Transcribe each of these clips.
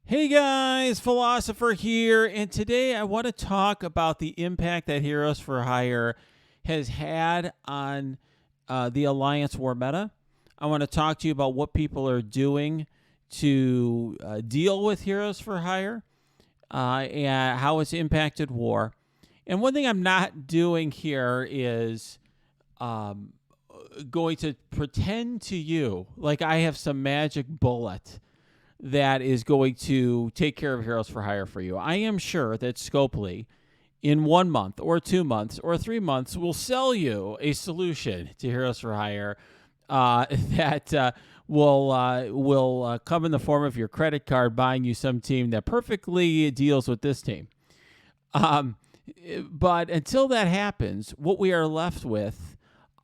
Hey guys, Philosopher here, and today I want to talk about the impact that Heroes for Hire has had on the Alliance War meta. I want to talk to you about what people are doing to deal with Heroes for Hire and how it's impacted war. And one thing I'm not doing here is um, going to pretend to you like I have some magic bullet that is going to take care of Heroes for Hire for you. I am sure that Scopely, in 1 month or 2 months or 3 months, will sell you a solution to Heroes for Hire that will come in the form of your credit card buying you some team that perfectly deals with this team. Um, but until that happens, what we are left with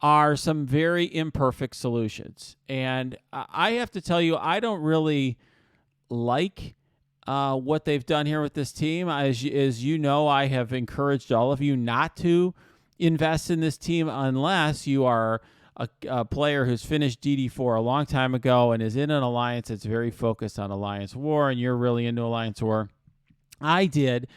are some very imperfect solutions. And I have to tell you, I don't really like what they've done here with this team. As you know, I have encouraged all of you not to invest in this team unless you are a player who's finished DD4 a long time ago and is in an alliance that's very focused on Alliance War, and you're really into Alliance War. I did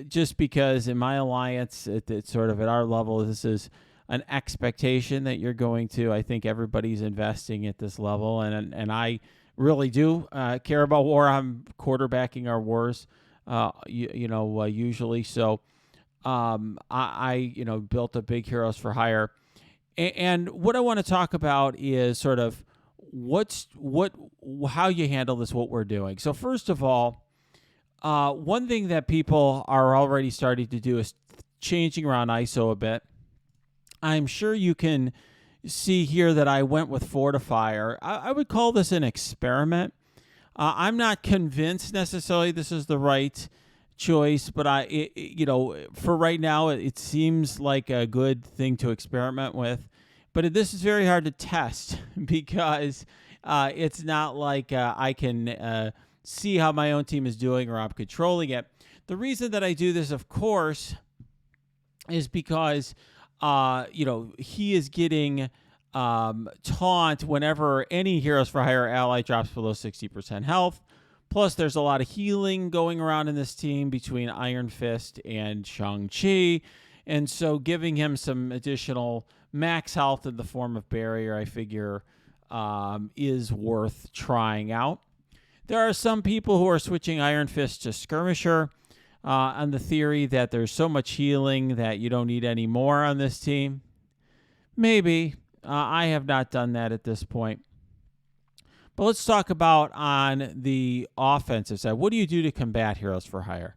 just because in my alliance, it's sort of at our level, this is an expectation that you're going to. I think everybody's investing at this level, and I really do care about war. I'm quarterbacking our wars, usually. So I built a big Heroes for Hire. And what I want to talk about is sort of how you handle this, what we're doing. So first of all, one thing that people are already starting to do is changing around ISO a bit. I'm sure you can see here that I went with Fortifier. I would call this an experiment. I'm not convinced necessarily this is the right choice, but for right now, it seems like a good thing to experiment with. But this is very hard to test because it's not like I can see how my own team is doing or I'm controlling it. The reason that I do this, of course, is because he is getting taunt whenever any Heroes for Hire ally drops below 60% health. Plus, there's a lot of healing going around in this team between Iron Fist and Shang-Chi. And so giving him some additional max health in the form of barrier, I figure, is worth trying out. There are some people who are switching Iron Fist to Skirmisher on the theory that there's so much healing that you don't need any more on this team. Maybe. I have not done that at this point. But let's talk about on the offensive side. What do you do to combat Heroes for Hire?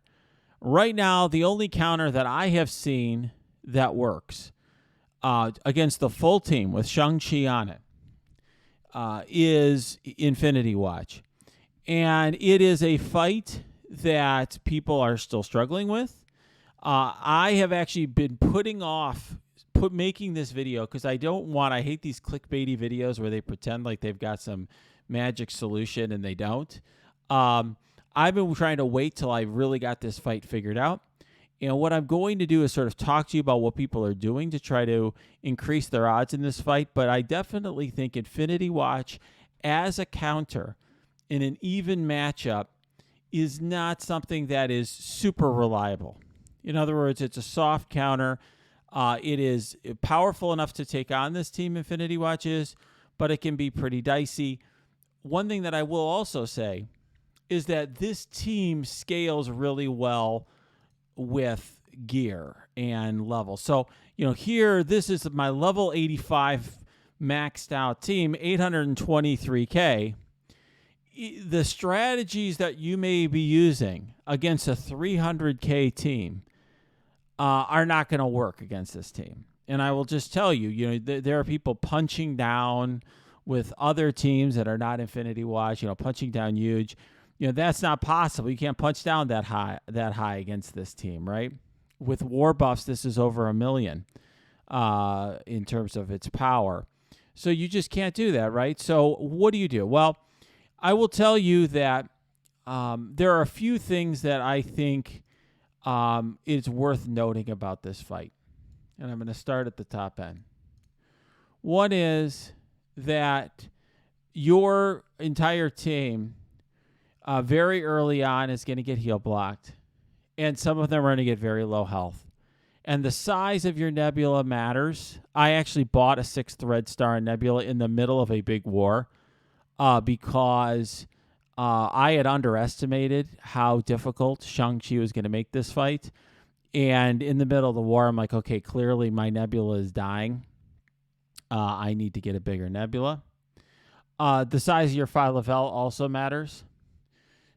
Right now, the only counter that I have seen that works against the full team with Shang-Chi on it is Infinity Watch. And it is a fight that people are still struggling with. I have actually been putting off making this video because I hate these clickbaity videos where they pretend like they've got some magic solution and they don't. I've been trying to wait till I really got this fight figured out. And what I'm going to do is sort of talk to you about what people are doing to try to increase their odds in this fight. But I definitely think Infinity Watch as a counter in an even matchup is not something that is super reliable. In other words, it's a soft counter. It is powerful enough to take on this team, Infinity Watch is, but it can be pretty dicey. One thing that I will also say is that this team scales really well with gear and level. So, here, this is my level 85 maxed out team, 823K. The strategies that you may be using against a 300K team are not going to work against this team. And I will just tell you, there are people punching down with other teams that are not Infinity Watch, punching down huge. That's not possible. You can't punch down that high against this team, right? With war buffs, this is over 1 million in terms of its power. So you just can't do that, right? So what do? Well, I will tell you that there are a few things that I think is worth noting about this fight. And I'm going to start at the top end. One is that your entire team very early on is going to get heal blocked. And some of them are going to get very low health. And the size of your nebula matters. I actually bought a 6th Red Star Nebula in the middle of a big war because I had underestimated how difficult Shang-Chi was going to make this fight. And in the middle of the war, I'm like, okay, clearly my nebula is dying. I need to get a bigger nebula. The size of your Phi-Level also matters.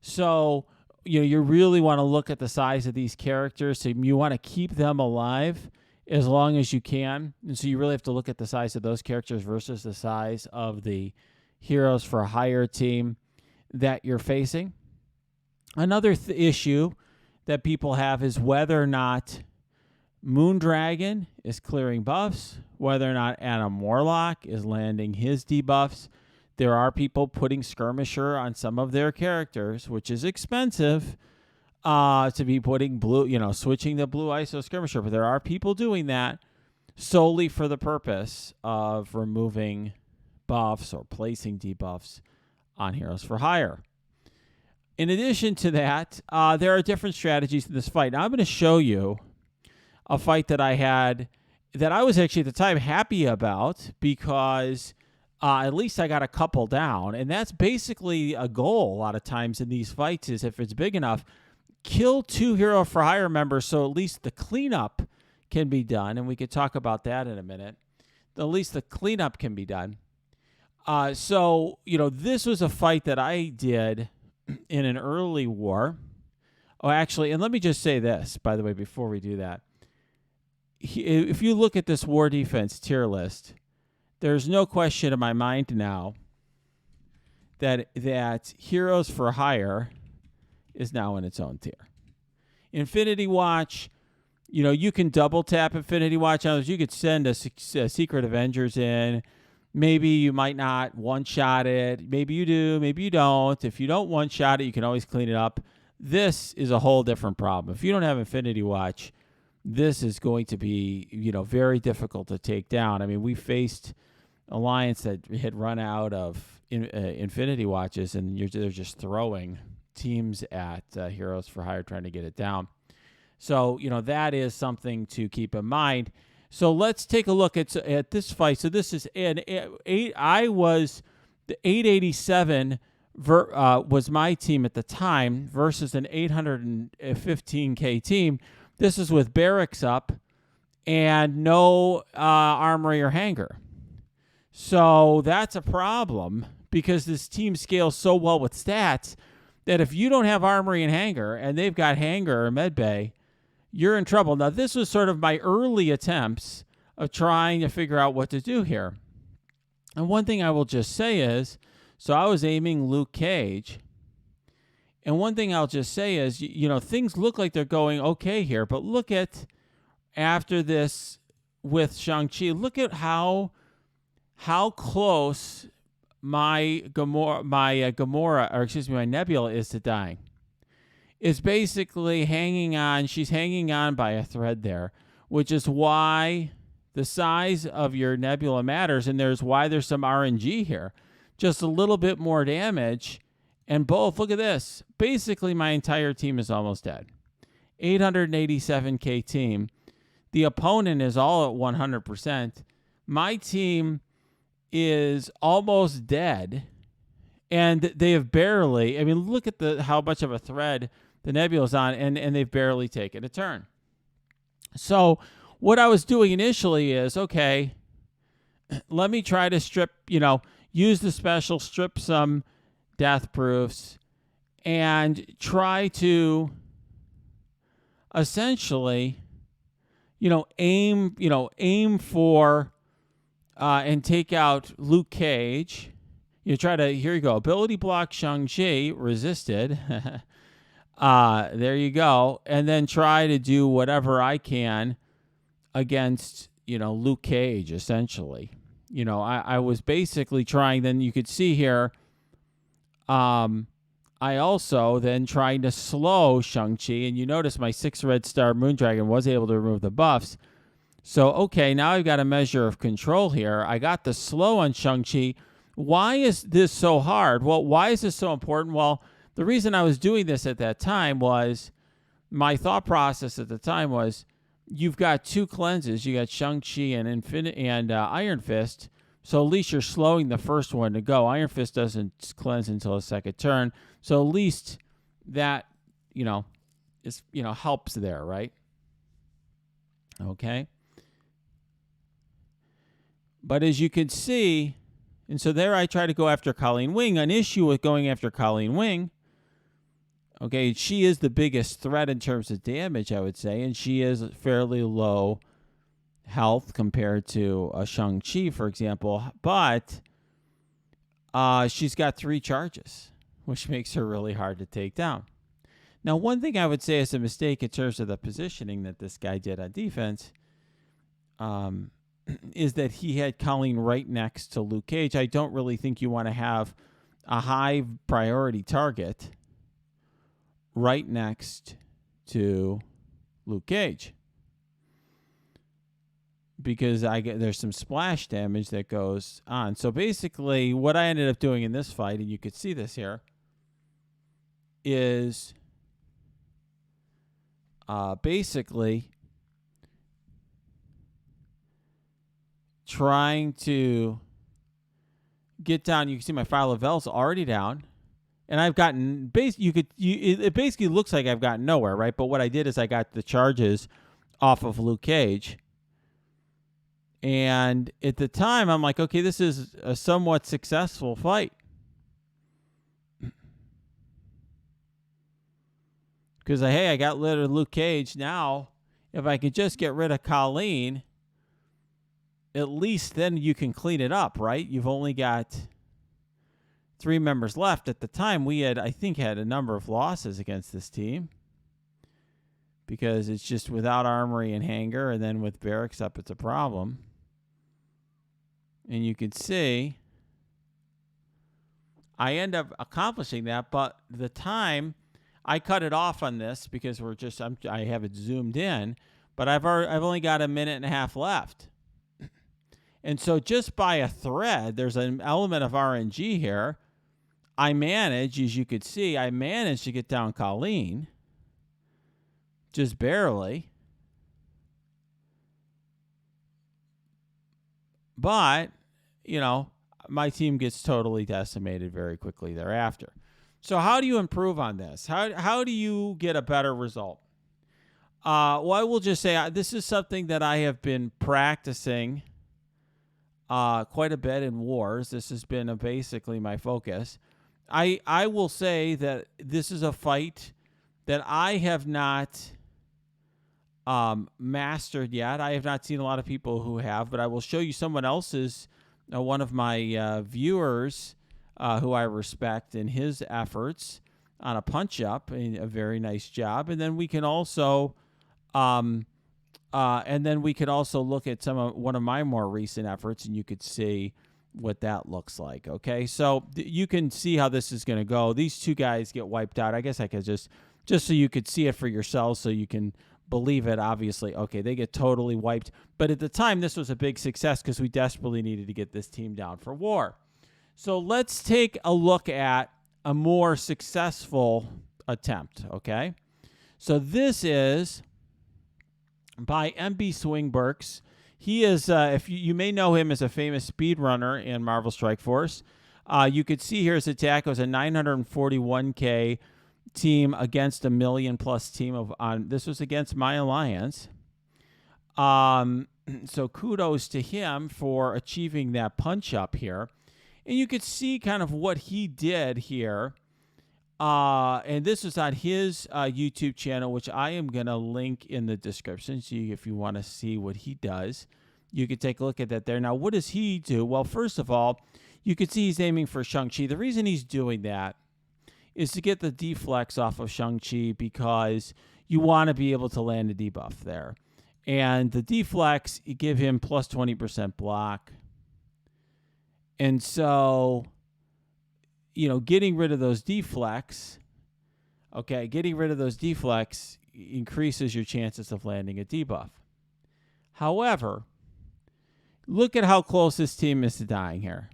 So, you really want to look at the size of these characters. So you want to keep them alive as long as you can. And so you really have to look at the size of those characters versus the size of the Heroes for Hire team that you're facing. Another issue that people have is whether or not Moondragon is clearing buffs, whether or not Adam Warlock is landing his debuffs. There are people putting Skirmisher on some of their characters, which is expensive to be putting blue, switching the blue ISO Skirmisher. But there are people doing that solely for the purpose of removing buffs or placing debuffs on Heroes for Hire. In addition to that, there are different strategies in this fight. Now, I'm going to show you a fight that I had that I was actually at the time happy about because at least I got a couple down. And that's basically a goal a lot of times in these fights is if it's big enough, kill 2 Hero for Hire members so at least the cleanup can be done. And we could talk about that in a minute. At least the cleanup can be done. So, this was a fight that I did in an early war. Oh, actually, and let me just say this, by the way, before we do that. If you look at this war defense tier list, there's no question in my mind now that Heroes for Hire is now in its own tier. Infinity Watch, you can double tap Infinity Watch. You could send a Secret Avengers in. Maybe you might not one-shot it. Maybe you do. Maybe you don't. If you don't one-shot it, you can always clean it up. This is a whole different problem. If you don't have Infinity Watch, this is going to be, very difficult to take down. I mean, we faced Alliance that had run out of Infinity Watches, and they're just throwing teams at Heroes for Hire trying to get it down. So, that is something to keep in mind. So let's take a look at this fight. So this is the 887 was my team at the time versus an 815K team. This is with barracks up and no armory or hangar. So that's a problem because this team scales so well with stats that if you don't have armory and hangar and they've got hangar or medbay, you're in trouble. Now, this was sort of my early attempts of trying to figure out what to do here. And one thing I will just say is, so I was aiming Luke Cage. And one thing I'll just say is, things look like they're going okay here. But look at, after this with Shang-Chi, look at how close my Nebula is to dying. Is basically hanging on. She's hanging on by a thread there, which is why the size of your nebula matters, and why there's some RNG here. Just a little bit more damage, and both, look at this. Basically, my entire team is almost dead. 887K team. The opponent is all at 100%. My team is almost dead, and they have barely, look at how much of a thread the nebula's on, and they've barely taken a turn. So what I was doing initially is, okay, let me try to strip, use the special, strip some death proofs, and try to essentially, aim for and take out Luke Cage. Here you go. Ability block Shang-Chi, resisted. There you go. And then try to do whatever I can against, Luke Cage, essentially. I was basically trying, then you could see here, I also then trying to slow Shang-Chi, and you notice my 6 Red Star Moondragon was able to remove the buffs. So, okay, now I've got a measure of control here. I got the slow on Shang-Chi. Why is this so hard? Well, why is this so important? Well, The reason I was doing this at that time was my thought process at the time was you've got two cleanses. You got Shang-Chi and Iron Fist. So at least you're slowing the first one to go. Iron Fist doesn't cleanse until the second turn. So at least that, helps there, right? Okay. But as you can see, and so there I try to go after Colleen Wing. An issue with going after Colleen Wing, okay, she is the biggest threat in terms of damage, I would say, and she is fairly low health compared to Shang-Chi, for example, but she's got 3 charges, which makes her really hard to take down. Now, one thing I would say is a mistake in terms of the positioning that this guy did on defense is that he had Colleen right next to Luke Cage. I don't really think you want to have a high priority target right next to Luke Cage, because there's some splash damage that goes on. So basically what I ended up doing in this fight, and you could see this here, is basically trying to get down. You can see my Fire Lavelle's already down. And I've gotten it basically looks like I've gotten nowhere, right? But what I did is I got the charges off of Luke Cage. And at the time, I'm like, okay, this is a somewhat successful fight. Because, hey, I got rid of Luke Cage. Now, if I could just get rid of Colleen, at least then you can clean it up, right? You've only got 3 members left. At the time, we had, I think, had a number of losses against this team, because it's just without Armory and Hanger, and then with Barracks up, it's a problem. And you can see I end up accomplishing that, but the time I cut it off on this because I have it zoomed in, but I've only got a minute and a half left. And so just by a thread, there's an element of RNG here. As you could see, I managed to get down Colleen, just barely. But, my team gets totally decimated very quickly thereafter. So how do you improve on this? How do you get a better result? Well, I will just say this is something that I have been practicing quite a bit in wars. This has been basically my focus. I will say that this is a fight that I have not mastered yet. I have not seen a lot of people who have, but I will show you someone else's, one of my viewers who I respect in his efforts on a punch-up, a very nice job. And then we can also look at one of my more recent efforts, and you could see what that looks like. Okay, so you can see how this is going to go. These 2 guys get wiped out. I guess I could just so you could see it for yourselves, so you can believe it. Obviously, okay, they get totally wiped. But at the time, this was a big success because we desperately needed to get this team down for war. So let's take a look at a more successful attempt. Okay, so this is by MB Swingburks. He is, if you may know him as a famous speedrunner in Marvel Strike Force. You could see here his attack was a 941K team against a 1 million+ team this was against my alliance. So kudos to him for achieving that punch up here. And you could see kind of what he did here. And this is on his YouTube channel, which I am going to link in the description. So if you want to see what he does, you could take a look at that there. Now, what does he do? Well, first of all, you could see he's aiming for Shang-Chi. The reason he's doing that is to get the deflex off of Shang-Chi, because you want to be able to land a debuff there. And the deflex, you give him plus 20% block. And so, getting rid of those deflex, increases your chances of landing a debuff. However, look at how close this team is to dying here.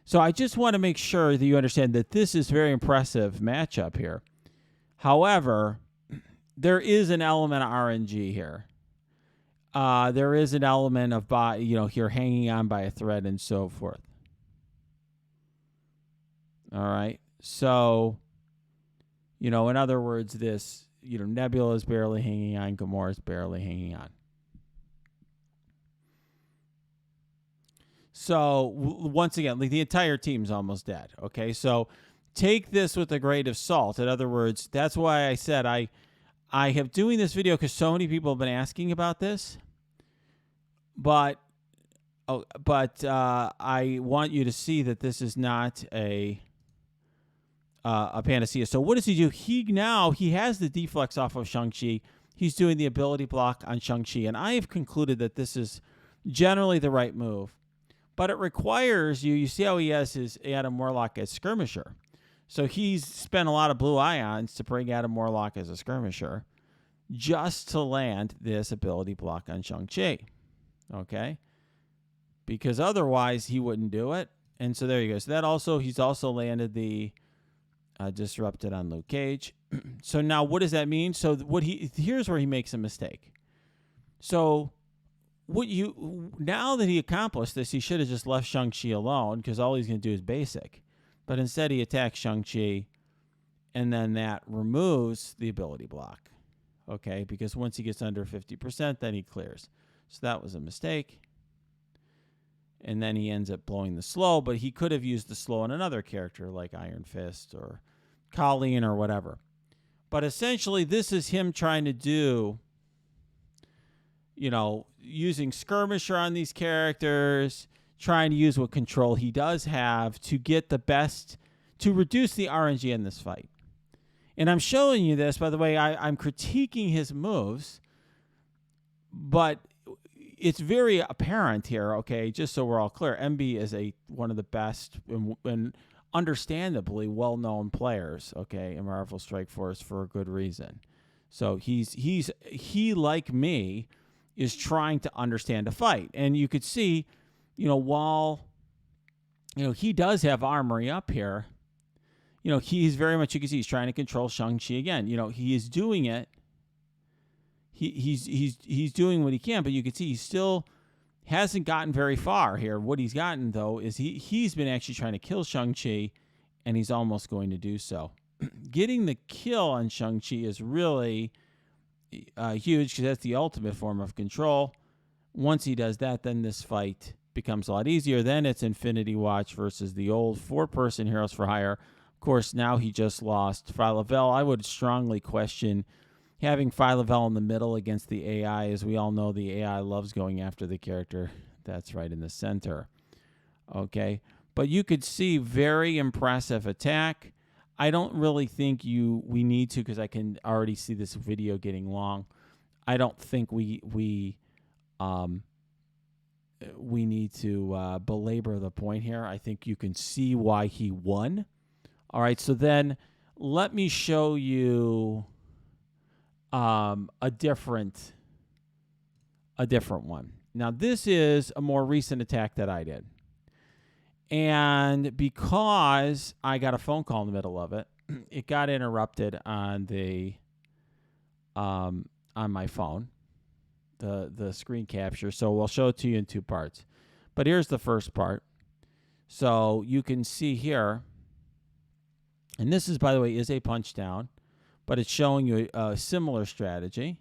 So I just want to make sure that you understand that this is very impressive matchup here. However, there is an element of RNG here. There is an element of here hanging on by a thread and so forth. All right. So, in other words, this, Nebula is barely hanging on, Gamora is barely hanging on. So once again, like the entire team's almost dead. Okay, so take this with a grain of salt. In other words, that's why I said I have doing this video because so many people have been asking about this. But I want you to see that this is not a panacea. So what does he do? He has the deflex off of Shang-Chi. He's doing the ability block on Shang-Chi, and I have concluded that this is generally the right move. But it requires you see how he has his Adam Warlock as skirmisher. So he's spent a lot of blue ions to bring Adam Warlock as a skirmisher just to land this ability block on Shang-Chi. Okay? Because otherwise he wouldn't do it. And so there you go. So he's also landed the disrupted on Luke Cage. So now what does that mean? So here's where he makes a mistake. So now that he accomplished this, he should have just left Shang-Chi alone because all he's going to do is basic. But instead he attacks Shang-Chi, and then that removes the ability block. Okay, because once he gets under 50%, then he clears. So that was a mistake. And then he ends up blowing the slow, but he could have used the slow on another character like Iron Fist or Colleen or whatever. But essentially, this is him trying to do, using skirmisher on these characters, trying to use what control he does have to get the best, to reduce the RNG in this fight. And I'm showing you this, by the way, I'm critiquing his moves, but it's very apparent here, okay, just so we're all clear. MB is one of the best and understandably well-known players, okay, in Marvel Strike Force for a good reason. So he like me is trying to understand a fight. And you could see, while, he does have armory up here, he's very much, you can see he's trying to control Shang-Chi again. He is doing it. He's doing what he can, but you can see he still hasn't gotten very far here. What he's gotten, though, is he's been actually trying to kill Shang-Chi, and he's almost going to do so. Getting the kill on Shang-Chi is really huge because that's the ultimate form of control. Once he does that, then this fight becomes a lot easier. Then it's Infinity Watch versus the old 4-person Heroes for Hire. Of course, now he just lost Phyla-Vell. I would strongly question having Phyla-Vell in the middle against the AI. As we all know, the AI loves going after the character that's right in the center. Okay, but you could see very impressive attack. I don't really think we need to, because I can already see this video getting long. I don't think we need to belabor the point here. I think you can see why he won. All right, so then let me show you a different one. Now, this is a more recent attack that I did. And because I got a phone call in the middle of it, it got interrupted on the on my phone, the screen capture. So we'll show it to you in two parts. But here's the first part. So you can see here, and this is, by the way, is a punch down, but it's showing you a similar strategy.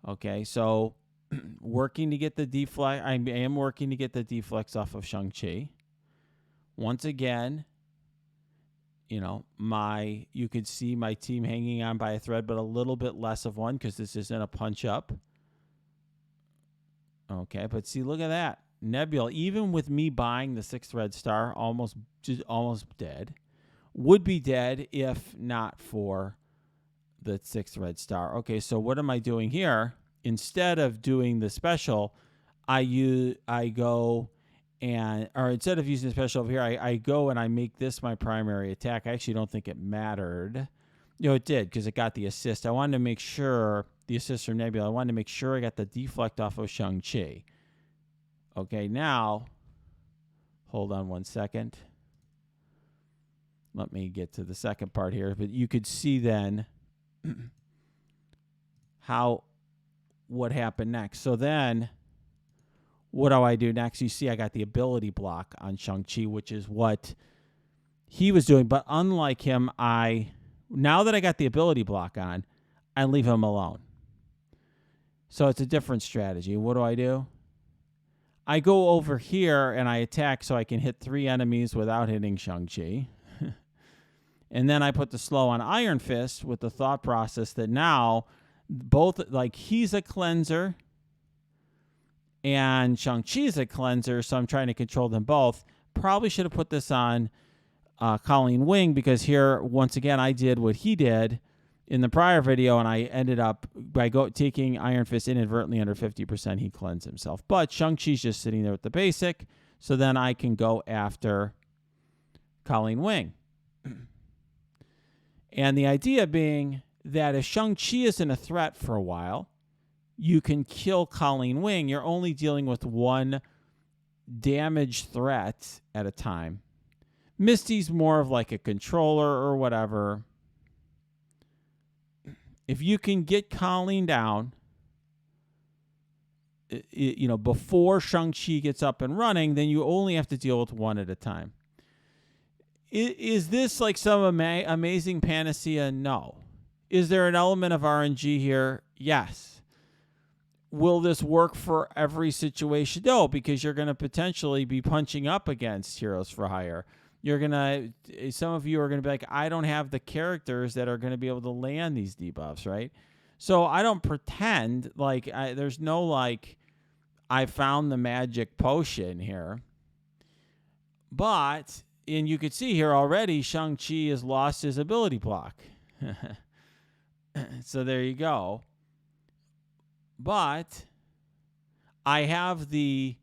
Okay, so working to get the deflex. I am working to get the deflex off of Shang-Chi. Once again, you could see my team hanging on by a thread, but a little bit less of one because this isn't a punch up. Okay, but see, look at that. Nebula, even with me buying the 6th red star, almost dead. Would be dead if not for the 6th red star. Okay, so what am I doing here? Instead of doing the special, instead of using the special over here, I go and I make this my primary attack. I actually don't think it mattered. It did because it got the assist. I wanted to make sure, the assist from Nebula, I wanted to make sure I got the deflect off of Shang-Chi. Okay, now, Hold on one second. Let me get to the second part here. But you could see then what happened next. So then what do I do next? You see I got the ability block on Shang-Chi, which is what he was doing. But unlike him, now that I got the ability block on, I leave him alone. So it's a different strategy. What do? I go over here and I attack so I can hit 3 enemies without hitting Shang-Chi. And then I put the slow on Iron Fist with the thought process that now both, like, he's a cleanser and Shang-Chi's a cleanser, so I'm trying to control them both. Probably should have put this on Colleen Wing, because here, once again, I did what he did in the prior video, and I ended up, by taking Iron Fist inadvertently under 50%, he cleansed himself. But Shang-Chi's just sitting there with the basic, so then I can go after Colleen Wing. And the idea being that if Shang-Chi isn't a threat for a while, you can kill Colleen Wing. You're only dealing with one damage threat at a time. Misty's more of like a controller or whatever. If you can get Colleen down, before Shang-Chi gets up and running, then you only have to deal with one at a time. Is this like some amazing panacea? No. Is there an element of RNG here? Yes. Will this work for every situation? No, because you're going to potentially be punching up against Heroes for Hire. Some of you are going to be like, I don't have the characters that are going to be able to land these debuffs, right? So I don't pretend there's no I found the magic potion here. But, and you could see here already, Shang-Chi has lost his ability block. So there you go. But I have the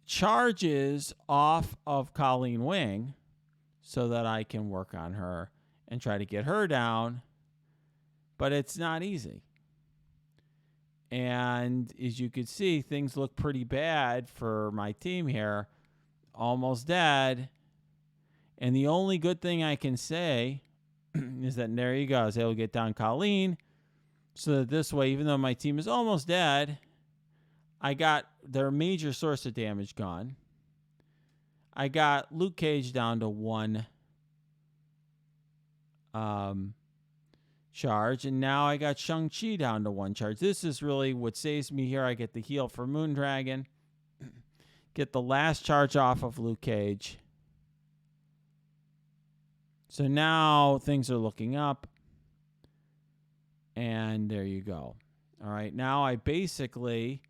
charges off of Colleen Wing so that I can work on her and try to get her down. But it's not easy. And as you can see, things look pretty bad for my team here. Almost dead. And the only good thing I can say is that there you go. I was able to get down Colleen. So that this way, even though my team is almost dead, I got their major source of damage gone. I got Luke Cage down to 1 charge. And now I got Shang-Chi down to 1 charge. This is really what saves me here. I get the heal for Moondragon. Get the last charge off of Luke Cage. So now things are looking up. And there you go. All right. Now I basically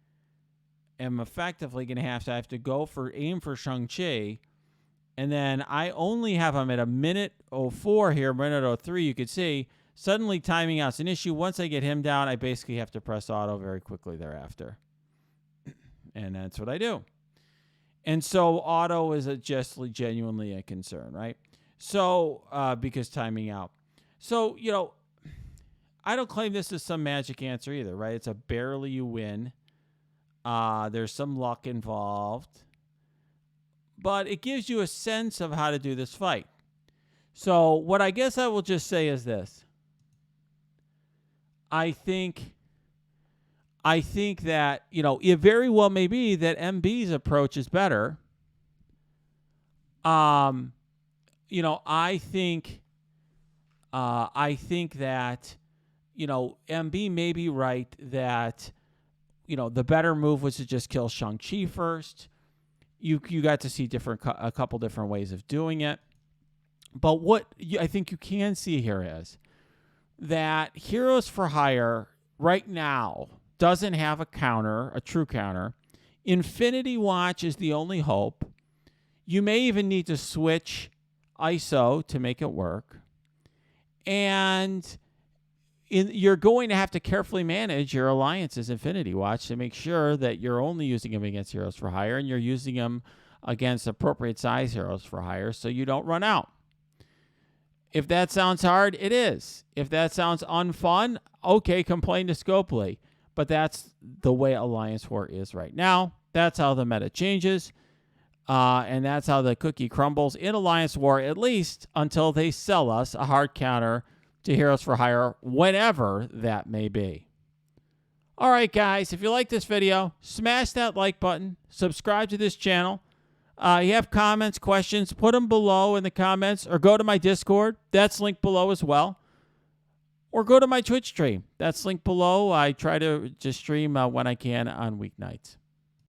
am effectively going to have to go aim for Shang-Chi. And then I only have him at a minute 04 here, minute 03. You could see suddenly timing out's an issue. Once I get him down, I basically have to press auto very quickly thereafter. And that's what I do. And so auto is genuinely a concern, right? So, because timing out. So, I don't claim this is some magic answer either, right? It's a barely you win. There's some luck involved. But it gives you a sense of how to do this fight. So what I guess I will just say is this. I think that, it very well may be that MB's approach is better. I think that, MB may be right that, the better move was to just kill Shang-Chi first. You got to see a couple different ways of doing it. But what I think you can see here is that Heroes for Hire right now doesn't have a true counter. Infinity Watch is the only hope. You may even need to switch ISO to make it work. And you're going to have to carefully manage your alliances Infinity Watch to make sure that you're only using them against Heroes for Hire and you're using them against appropriate size Heroes for Hire so you don't run out. If that sounds hard, it is. If that sounds unfun, okay, complain to Scopely. But that's the way Alliance War is right now. That's how the meta changes. And that's how the cookie crumbles in Alliance War, at least until they sell us a hard counter to Heroes for Hire, whenever that may be. All right, guys, if you like this video, smash that like button, subscribe to this channel. You have comments, questions, put them below in the comments, or go to my Discord. That's linked below as well. Or go to my Twitch stream. That's linked below. I try to just stream when I can on weeknights.